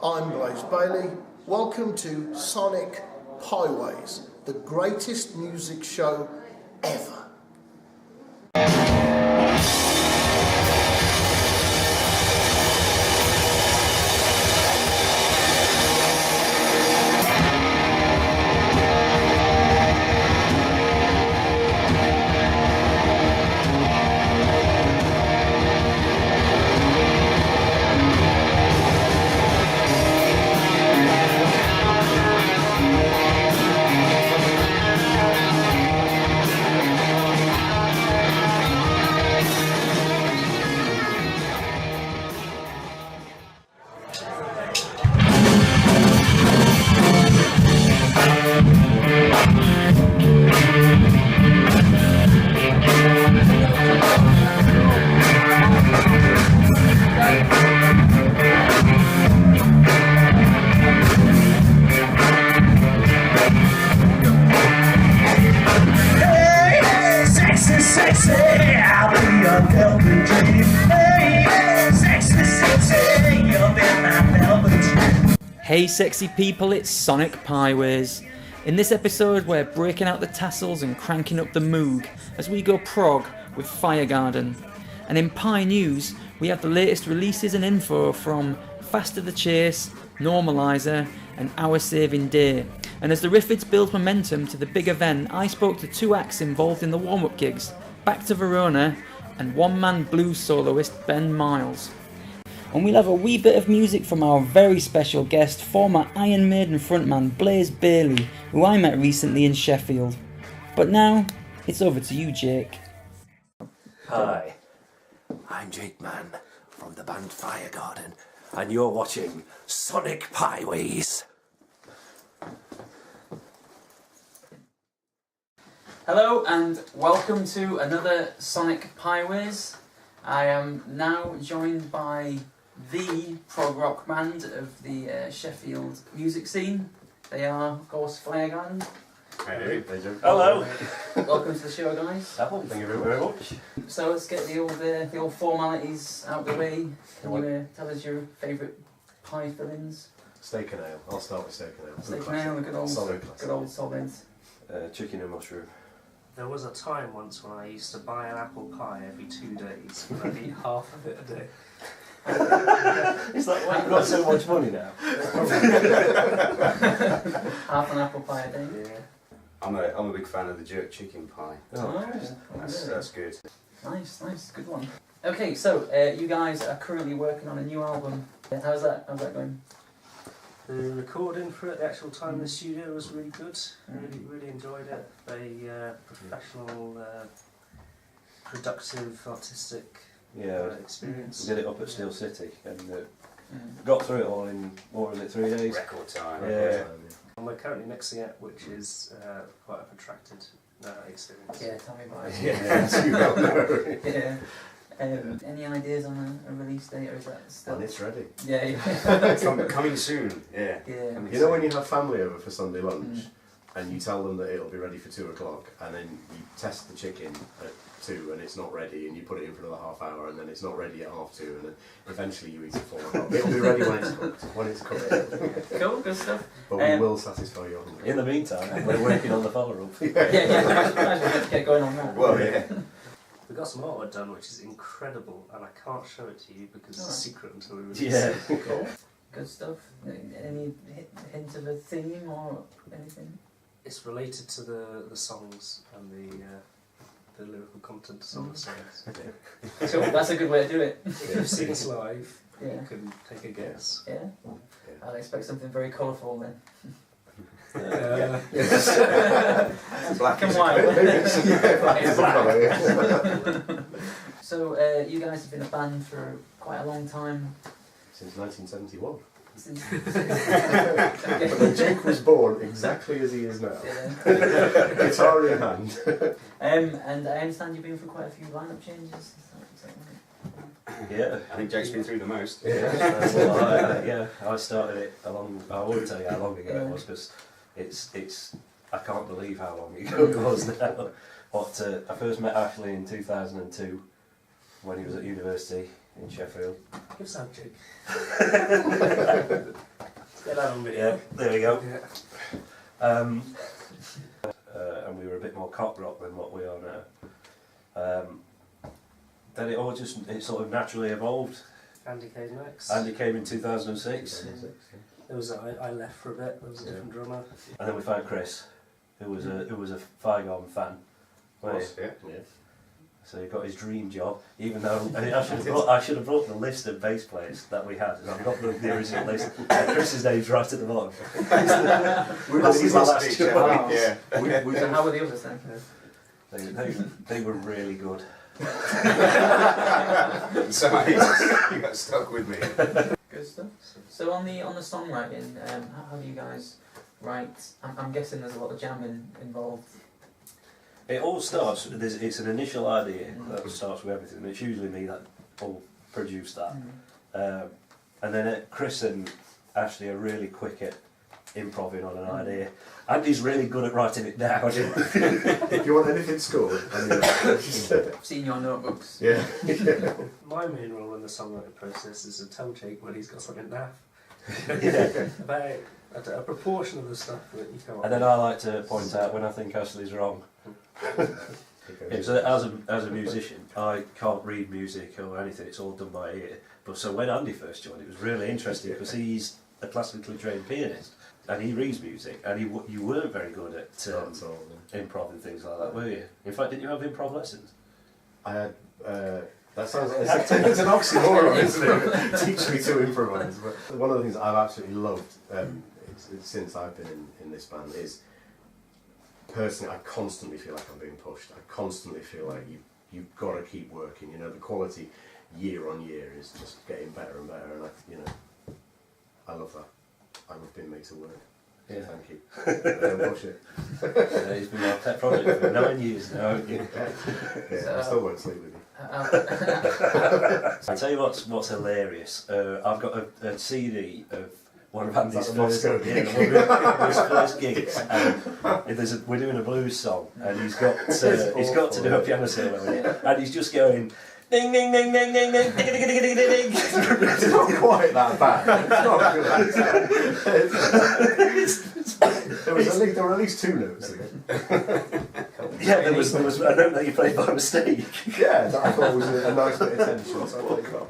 I'm Blaze Bayley. Welcome to Sonic Highways, the greatest music show ever. Hey sexy people, it's Sonic Highways. In this episode we're breaking out the tassels and cranking up the moog as we go prog with Firegarden. And in Pie News we have the latest releases and info from Faster the Chase, Normaliser and Our Saving Day. And as the Riffids build momentum to the big event, I spoke to two acts involved in the warm-up gigs, Back to Verona and one-man blues soloist Ben Miles. And we'll have a wee bit of music from our very special guest, former Iron Maiden frontman Blaze Bayley, who I met recently in Sheffield. But now, it's over to you, Jake. Hi, I'm Jake Mann from the band Firegarden, and you're watching Sonic Highways. Hello and welcome to another Sonic Highways. I am now joined by the prog rock band of the Sheffield music scene. They are, of course, Firegarden. Hello. Welcome to the show, guys. Thank you very much. So let's get the old formalities out of the way. Can you tell us your favourite pie fillings? Steak and ale. I'll start with steak and ale. Steak and ale, good old solid. Chicken and mushroom. There was a time once when I used to buy an apple pie every 2 days, and I'd eat half of it a day. It's like, well, you've got so much money now. Half an apple pie a day. Yeah. I'm a big fan of the jerk chicken pie. That's good. Nice, good one. Okay, so you guys are currently working on a new album. How's that going? The recording for it, the actual time in the studio was really good. Really enjoyed it. Very professional, productive, artistic experience. We did it up at Steel City and got through it all in, what was it, 3 days? Record time. Yeah. And we're currently mixing it, which is quite a protracted experience. Yeah, tell me about it. Yeah. Any ideas on a release date, or is that still? And it's ready. Yeah. Coming soon. Yeah. You know when you have family over for Sunday lunch and you tell them that it'll be ready for 2 o'clock and then you test the chicken at 2 and it's not ready and you put it in for another half hour and then it's not ready at 2:30 and then eventually you eat at 4 o'clock. It'll be ready when it's cooked. Cool, good stuff. But we will satisfy your hunger. In the meantime, we're working on the follow-up. Let's get going on that. Well, yeah. We got some artwork done, which is incredible, and I can't show it to you because it's a secret until we release Yeah. it. Cool. Good stuff. Any hint of a theme or anything? It's related to the songs and the lyrical content of some of the songs. Cool, that's a good way to do it. If you've seen us live, Yeah. you can take a guess. Yeah. I'd expect something very colourful then. Black and is white. Yeah. So you guys have been a band for quite a long time. Since 1971. Since But Jake was born exactly as he is now. Guitar in hand. And I understand you've been through quite a few lineup changes. Is that right? Yeah. I think Jake's been through the most. I started it I won't tell you how long ago it was because it's I can't believe how long ago it was now. But I first met Ashley in 2002 when he was at university. in Sheffield. Give us a jig. Let's get that on video. Yeah, there we go. Yeah. And we were a bit more cock rock than what we are now. Then it sort of naturally evolved. Andy came next. Andy came in 2006, There was I left for a bit. There was a different drummer. and then we found Chris, who was a Firegarden fan. Yeah. So he got his dream job, even though I should have brought the list of bass players that we had, and I've got the original list. Chris's name's right at the bottom. This is my last So Yeah. how were the others then? They were really good. So you got stuck with me. Good stuff. So on the songwriting, how do you guys write? I'm guessing there's a lot of jamming involved. It all starts, it's an initial idea that starts with everything, and it's usually me that will produce that. And then Chris and Ashley are really quick at improving on an idea. Andy's really good at writing it down. If you want anything scored, I've seen your notebooks. yeah. My main role in the songwriting process is to tell Jake when he's got something naff. Yeah. About a proportion of the stuff that you come up And then I like to point out when I think Ashley's wrong. Yeah, so as a musician, I can't read music or anything, it's all done by ear. But so when Andy first joined, it was really interesting because he's a classically trained pianist and he reads music, and you weren't very good at improv and things like that, were you? In fact, didn't you have improv lessons? I had. That sounds like it's an oxymoron, isn't it? Teach me to improvise. But one of the things I've absolutely loved since I've been in this band is, personally, I constantly feel like I'm being pushed. I constantly feel like you've got to keep working. You know, the quality year on year is just getting better and better, and I love that. I love being made to work. Yeah. Thank you. Don't push it. He's been my pet project for 9 years now. Yeah, I still won't sleep with you. I'll tell you what's hilarious. I've got a CD of one of Andy's Is that the Moscow gig? his first gigs. And we're doing a blues song, and he's got to do a piano solo in it, and he's just going ding ding ding ding ding ding ding ding ding ding ding. It's not quite that bad. It's not good. There were at least two notes again. Yeah, there was a note that you played by mistake. Yeah, that I thought was a nice bit of tension. So I played that.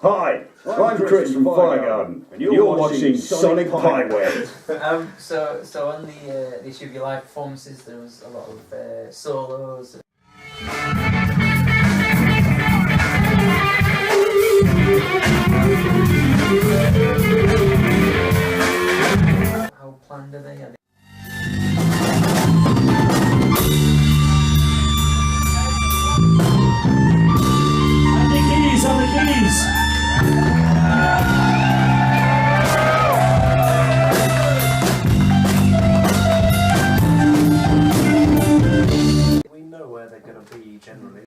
Hi, I'm Chris from Firegarden, and you're watching Sonic Highway. So on the issue of your live performances, there was a lot of solos. How planned are they? On the keys! We know where they're going to be generally.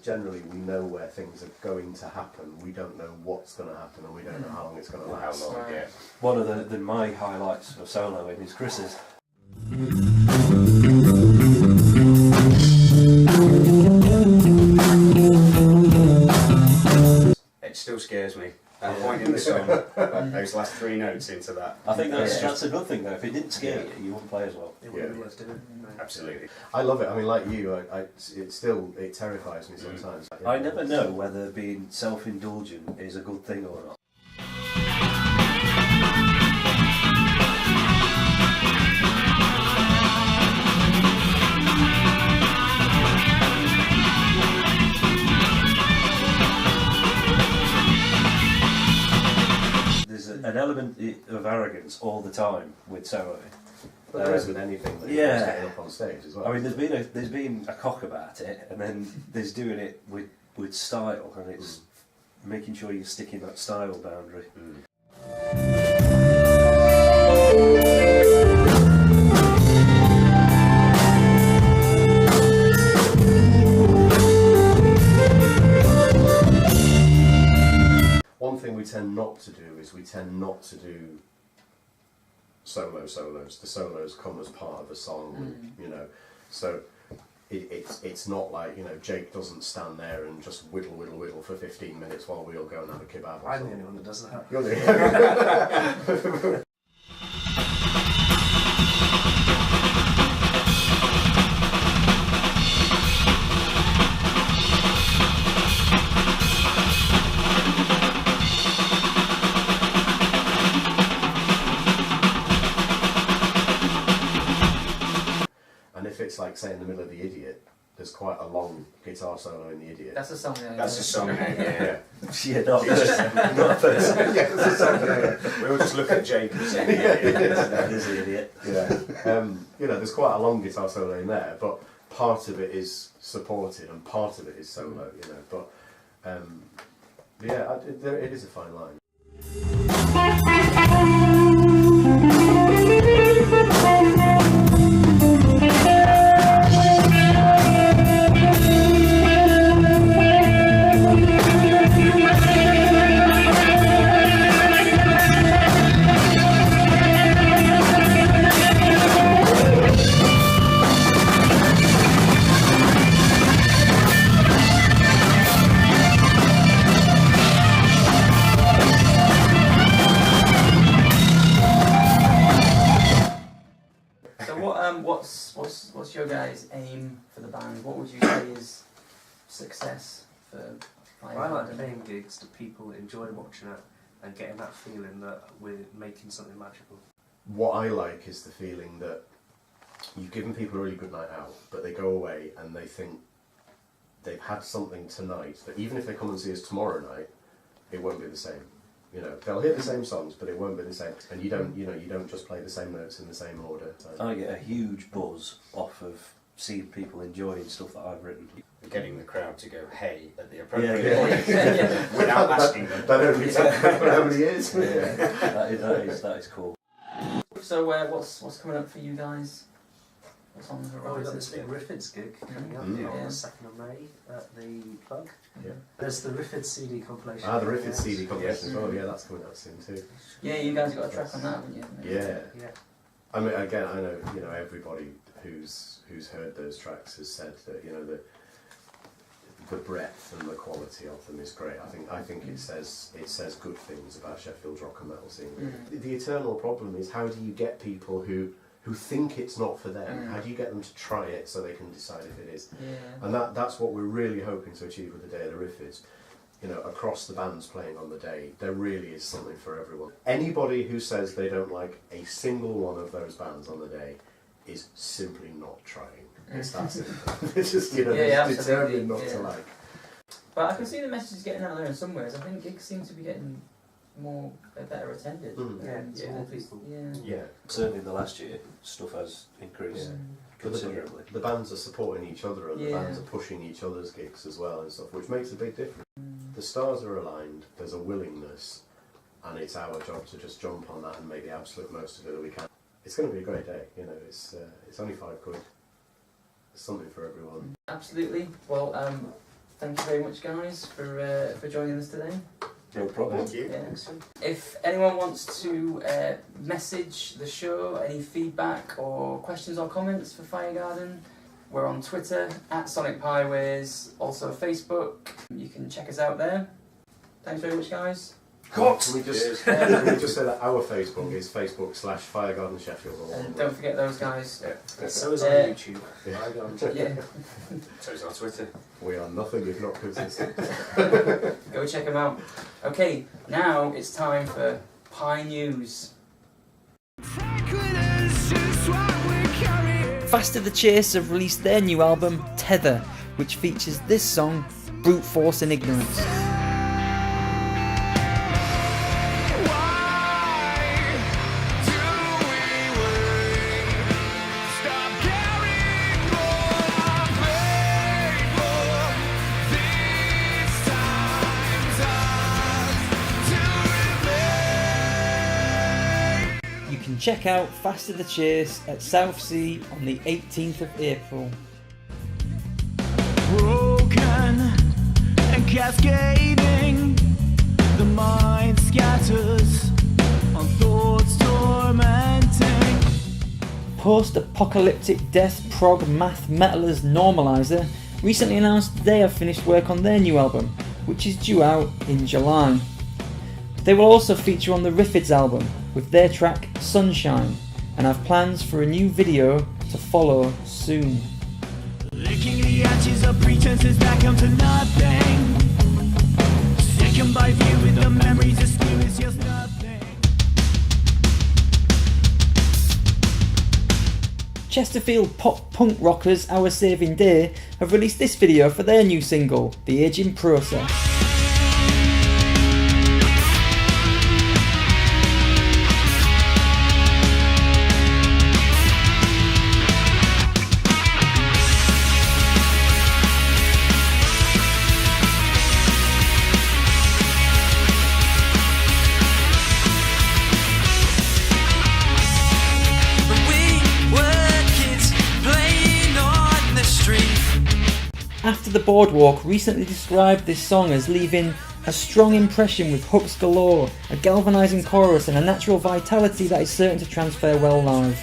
Generally, we know where things are going to happen. We don't know what's going to happen, and we don't know how long it's going to last. One of my highlights of soloing is Chris's. It still scares me. That point in the song, those last 3 notes into that. I think that's a good thing though. If it didn't scare you, you wouldn't play as well. It wouldn't be worth doing. Absolutely. I love it. I mean, like you, it terrifies me sometimes. I never know whether being self-indulgent is a good thing or not. There's an element of arrogance all the time with soloing. But there is with anything that you're setting up on stage as well. I mean, there's been a cock about it, and then there's doing it with style, and it's making sure you're sticking that style boundary. One thing we tend not to do is we tend not to do solos. The solos come as part of a song, you know. So it's not like, you know, Jake doesn't stand there and just whittle for 15 minutes while we all go and have a kebab. I'm the only one that does that. You're the if it's like, say, in the middle of The Idiot, there's quite a long guitar solo in The Idiot. That's a song. That's a song, yeah. Yeah, not a person. Yeah, that's a song, yeah. We all just look at Jake and say, That is the idiot. Yeah. You know, there's quite a long guitar solo in there, but part of it is supported and part of it is solo, you know. But yeah, it is a fine line. What's your guys' aim for the band? What would you say is success for I Firegarden? like playing gigs to people, enjoying watching it, and getting that feeling that we're making something magical. What I like is the feeling that you've given people a really good night out, but they go away and they think they've had something tonight that even if they come and see us tomorrow night, it won't be the same. You know, they'll hear the same songs, but it won't be the same. And you don't just play the same notes in the same order. So. I get a huge buzz off of seeing people enjoying stuff that I've written. getting the crowd to go, hey, at the appropriate Yeah. point, without asking them. That only took how many years? That is cool. So what's coming up for you guys? What's on the Well, we've got horizon? this big Riffids gig coming up Mm. on Yeah. the 2nd of May at the Plug. Yeah. There's the Riffids CD compilation. Ah, the coming Riffids out. CD compilation as well. Yeah, that's coming out soon too. Yeah, you guys got a track on that, haven't you? Yeah. Yeah. I mean, again, I know everybody who's heard those tracks has said that the breadth and the quality of them is great. I think it says good things about Sheffield's rock and metal scene. Mm. The eternal problem is, how do you get people who think it's not for them? Mm. How do you get them to try it so they can decide if it is? Yeah. And that's what we're really hoping to achieve with the Day of the Riffids. Across the bands playing on the day, there really is something for everyone. Anybody who says they don't like a single one of those bands on the day is simply not trying. It's that simple. It's just, determined not to like. But I can see the message getting out there in some ways. I think gigs seem to be getting better attended. Mm. Yeah, And yeah. more people. Yeah. Yeah. Certainly in the last year, stuff has increased considerably. The bands are supporting each other, and the Yeah. bands are pushing each other's gigs as well and stuff, which makes a big difference. Mm. The stars are aligned, there's a willingness, and it's our job to just jump on that and make the absolute most of it that we can. It's going to be a great day, it's only £5. There's something for everyone. Absolutely. Well, thank you very much, guys, for joining us today. No problem. Thank you. Yeah. If anyone wants to message the show, any feedback or questions or comments for Firegarden, we're on Twitter @SonicPiways, also Facebook. You can check us out there. Thanks very much, guys. Can we just say that our Facebook is Facebook/Firegarden Sheffield? Or And don't forget those guys. So is on Uh, YouTube. Yeah, So is our Twitter. We are nothing if not consistent. go check them out. Okay, now it's time for Pie News. Faster the Chase have released their new album, Tether, which features this song, Brute Force and Ignorance. You can check out Faster the Chase at Southsea on the 18th of April. Broken and cascading, the mind scatters on thoughts tormenting. post-apocalyptic death prog math metalers Normaliser recently announced they have finished work on their new album, which is due out in July. They will also feature on the Riffids album with their track Sunshine, and have plans for a new video to follow soon. Licking the ashes of pretenses that come to nothing. Sickened by view with the memories of skill is just nothing. Chesterfield pop-punk rockers Our Saving Day have released this video for their new single, The Aging Process. After the Boardwalk recently described this song as leaving a strong impression with hooks galore, a galvanising chorus and a natural vitality that is certain to transfer well live.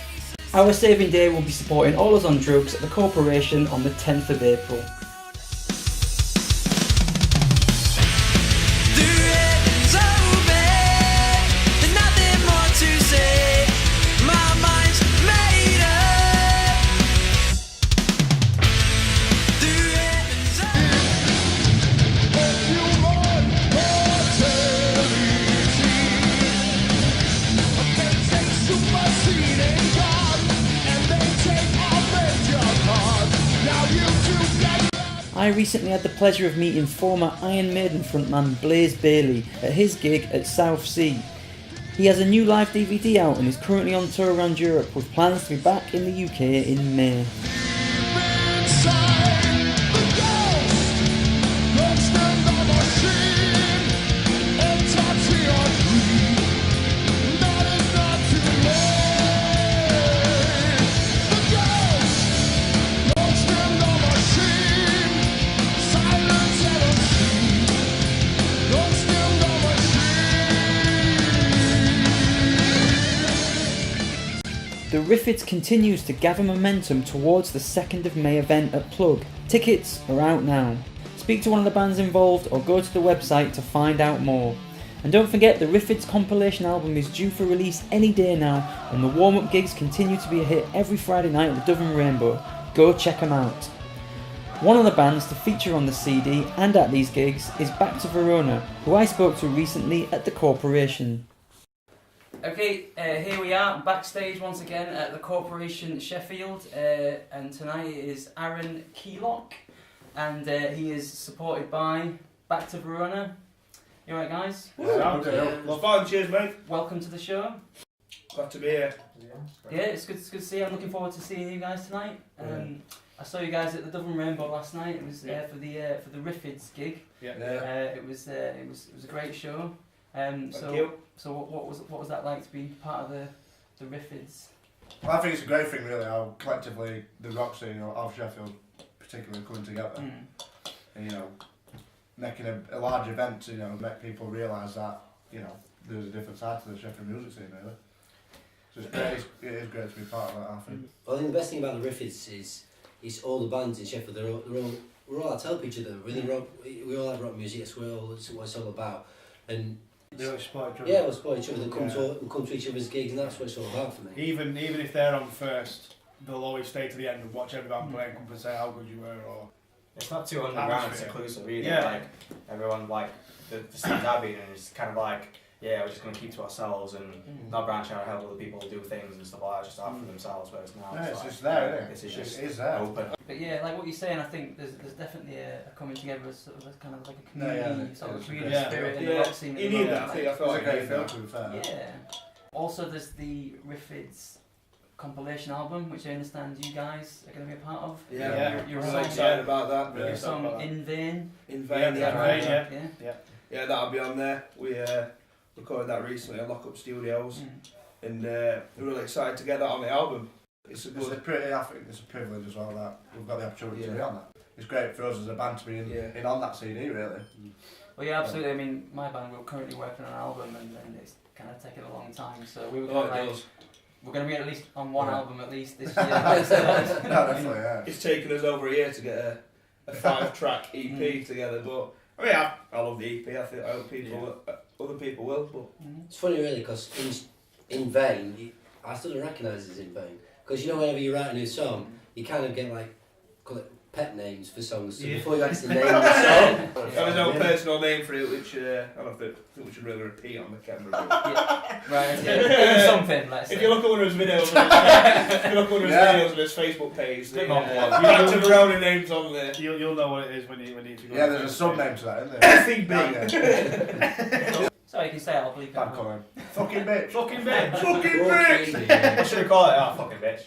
Our Saving Day will be supporting All Us on Drugs at the Corporation on the 10th of April. I recently had the pleasure of meeting former Iron Maiden frontman Blaze Bayley at his gig at South Sea. He has a new live DVD out and is currently on tour around Europe with plans to be back in the UK in May. The Riffids continues to gather momentum towards the 2nd of May event at Plug. Tickets are out now. Speak to one of the bands involved or go to the website to find out more. And don't forget, the Riffids compilation album is due for release any day now, and the warm-up gigs continue to be a hit every Friday night at the Dove and Rainbow. Go check them out. One of the bands to feature on the CD and at these gigs is Back to Verona, who I spoke to recently at the Corporation. Okay, here we are backstage once again at the Corporation Sheffield, and tonight is Aaron Keylock, and he is supported by Back to Verona. You alright, guys? Well, fine, cheers, mate. Welcome to the show. Glad to be here. Yeah, it's good to see you. I'm looking forward to seeing you guys tonight. I saw you guys at the Dove and Rainbow last night. It was for the Riffids gig. It was a great show. So what was that like to be part of the Riffids? Well, I think it's a great thing, really, how collectively the rock scene of Sheffield particularly coming together. And, you know, making a large event to, you know, make people realise that, you know, there's a different side to the Sheffield music scene, really. So it's great, it is great to be part of that, I think. Well, I think the best thing about the Riffids is all the bands in Sheffield, we're all out to help each other, really. We all have rock music, it's what it's all about. And they all support each other. Yeah, we'll support each other, we'll come to each other's gigs, and that's what it's all about for me. Even if they're on first, they'll always stay to the end and watch every band play and come and say how good you were. Or it's not too underground, it's inclusive either. Yeah. Like everyone, like the scenes I've been in is kind of like, yeah, we're just going to keep to ourselves and not branch out and help other people do things and stuff like that, just out for themselves. Whereas now it's like, just there, isn't it? It is there. Open. But yeah, like what you're saying, I think there's definitely a coming together as sort of a kind of like a community, sort of community spirit in the rock scene. You need that. I feel like it felt to be fair. Yeah. Also, there's the Riffids compilation album, which I understand you guys are going to be a part of. You're really excited about that. Your song In Vain. In Vain, yeah, that'll be on there. We recorded that recently at Lock Up Studios, and we're really excited to get that on the album. I think it's a privilege as well that we've got the opportunity to be on that. It's great for us as a band to be in on that CD, really. Well, yeah, absolutely. I mean, my band, we're currently working on an album, and it's kind of taken a long time, so we were kind of like We're going to be at least on one album at least this year. Definitely, yeah. It's taken us over a year to get a 5-track EP together, but I mean, I love the EP. I think other people will. But it's funny, really, because in Vain, I still don't recognise it's In Vain. Because you know, whenever you write a new song, you kind of get like call it pet names for songs. So before you actually name the song, there's no personal name for it, which I don't think we should really repeat on the camera. Right. Something. Let's say. If you look at one of his videos, on his Facebook page, the Verona names on there. You'll know what it is when you to go. Yeah, there's a sub-name to that, isn't there? FB. Sorry, you can say I'll bleep it. Bad comment. Fucking bitch. Fucking bitch. Fucking bitch. What should we call it? Oh, fucking bitch.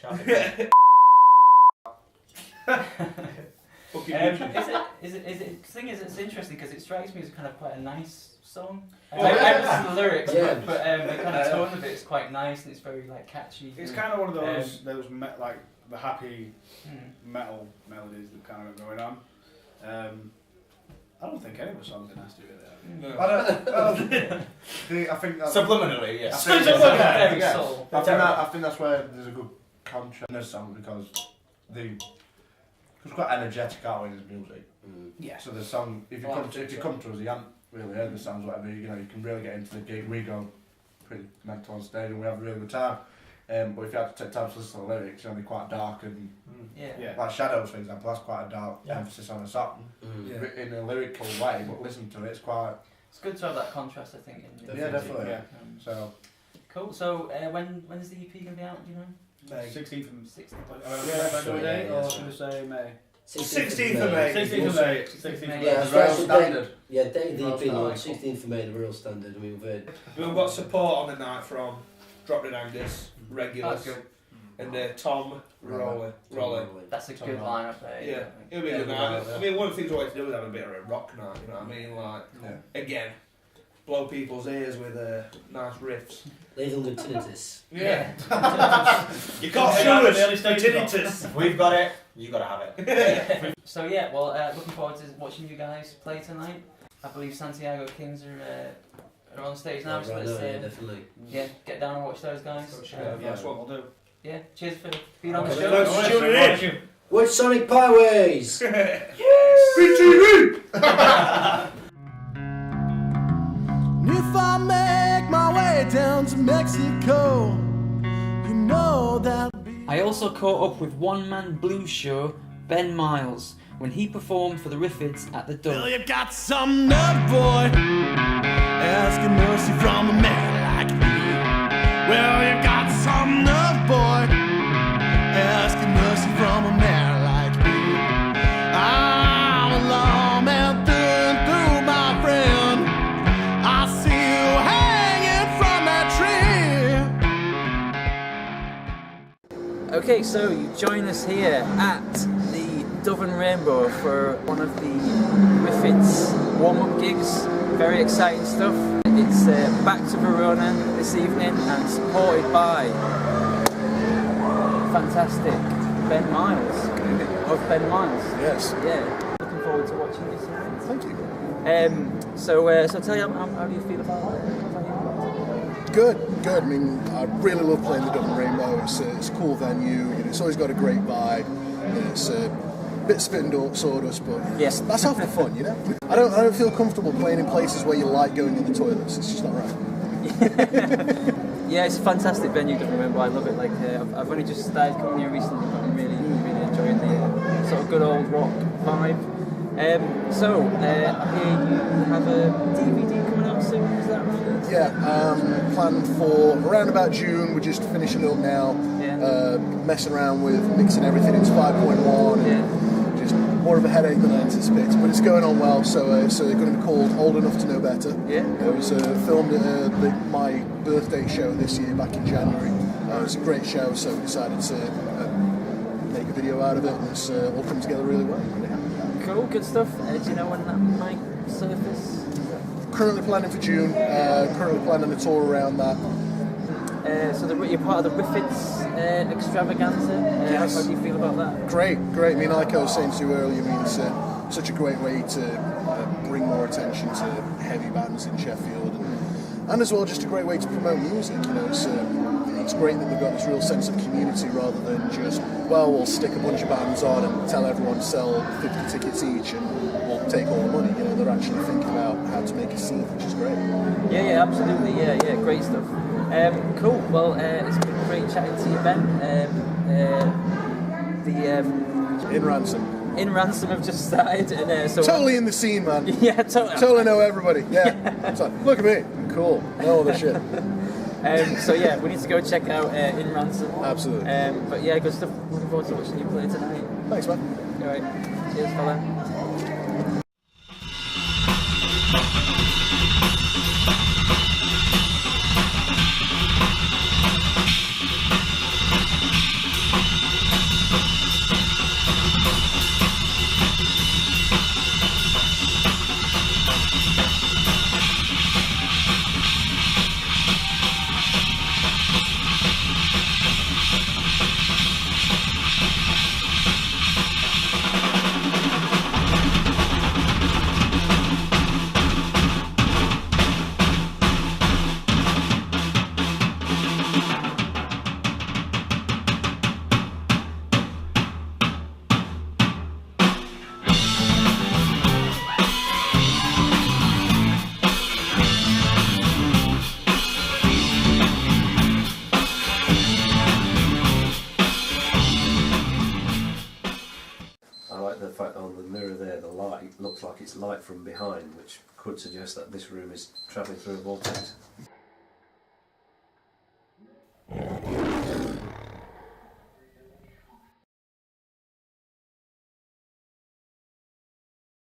It's interesting because it strikes me as kind of quite a nice song. I listen to the lyrics, but the kind of tone of it is quite nice and it's very like catchy. It's kind of one of those like the happy metal melodies that kind of are going on. I don't think any of the songs are nasty really. No. I think that's subliminally, yeah. I think that's where there's a good contrast in this song because it's quite energetic out in his music. Yeah. So the song, if you come to us, you haven't really heard the songs, whatever. You can really get into the gig. We go pretty mental on stage and we have a really good time. But if you have to take time to listen to the lyrics, they're quite dark and like Shadows, for example, that's quite a dark emphasis on a song in a lyrical way. But listen to it, it's quite. It's good to have that contrast, I think. Definitely. Yeah. So. Cool. So when's the EP gonna be out? Do you know? May 16th and 16th. Or should we say May? 16th of May. 16th of May. 16th of May. Yeah, the real standard. Yeah, date of the EP launch, 16th of May, the real standard. I mean, we've got support on the night from Drop Dead Angus, Regulars, and Tom Roller. That's a good lineup there. Yeah, it'll be a good night. I mean, one of the things we always do is have a bit of a rock night. You know what I mean? Like, again, blow people's ears with nice riffs. Leave them with tinnitus. Yeah. You can't show us tinnitus. We've got it. You got to have it. So looking forward to watching you guys play tonight. I believe Santiago Kings are on stage now, so let's definitely. Yeah, get down and watch those guys. That's what we'll do. Yeah, cheers for being on the show. Thanks for tuning in. Watch Sonic Pineways. Yes. BTV. If I make my way down to Mexico, you know that. I also caught up with one-man blues show Ben Miles when he performed for the Riffids at the Dove. Well, you got some nerve, boy, asking mercy from a man like me. Well, you got some nerve, boy, asking mercy from a man like me. I'm a lawman through and through, my friend. I see you hanging from that tree. Okay, so you join us here at the Dove and Rainbow for one of the Riffids warm-up gigs. Very exciting stuff. It's back to Verona this evening and supported by fantastic Ben Miles of Ben Miles. Yes. Yeah. Looking forward to watching this tonight. Thank you. So tell you, how do you feel about it? Good. I mean, I really love playing the Dove and Rainbow. It's a cool venue. It's always got a great vibe. It's a bit spit and sawdust, but yes, that's half the fun, you know. I don't feel comfortable playing in places where you like going in the toilets. It's just not right. Yeah, it's a fantastic venue, Dove and Rainbow. I love it. Like I've only just started coming here recently, but I'm really enjoying the sort of good old rock vibe. So I hear you have a DVD coming out soon. Is that right? Yeah, planned for around about June. We're just finishing up now, messing around with mixing everything into 5.1. Just more of a headache than I anticipated, but it's going on well. So it's going to be called Old Enough to Know Better. Yeah. It was filmed at my birthday show this year back in January. It was a great show, so we decided to make a video out of it, and it's all come together really well. Really happy with that. Cool, good stuff. Do you know when that might surface? Currently planning for June. Currently planning a tour around that. So you're part of the Riffids extravaganza. Yes. How do you feel about that? Great. I mean, like I was saying to you earlier, I mean, it's such a great way to bring more attention to heavy bands in Sheffield, and as well just a great way to promote music. You know, it's it's great that they've got this real sense of community rather than just, well, we'll stick a bunch of bands on and tell everyone to sell 50 tickets each and we'll take all the money. You know, they're actually thinking about how to make a scene, which is great. Yeah, absolutely. Yeah, great stuff. Cool. Well, it's been great chatting to you, Ben. In Ransom have just started, and so totally in the scene, man. Yeah, totally know everybody. Yeah. So, look at me, cool. Know all this shit. So yeah, we need to go check out In Ransom. Absolutely. But yeah, good stuff. Looking forward to watching you play tonight. Thanks, man. All right. Cheers, fella. The fact on the mirror there, the light looks like it's light from behind, which could suggest that this room is travelling through a vortex.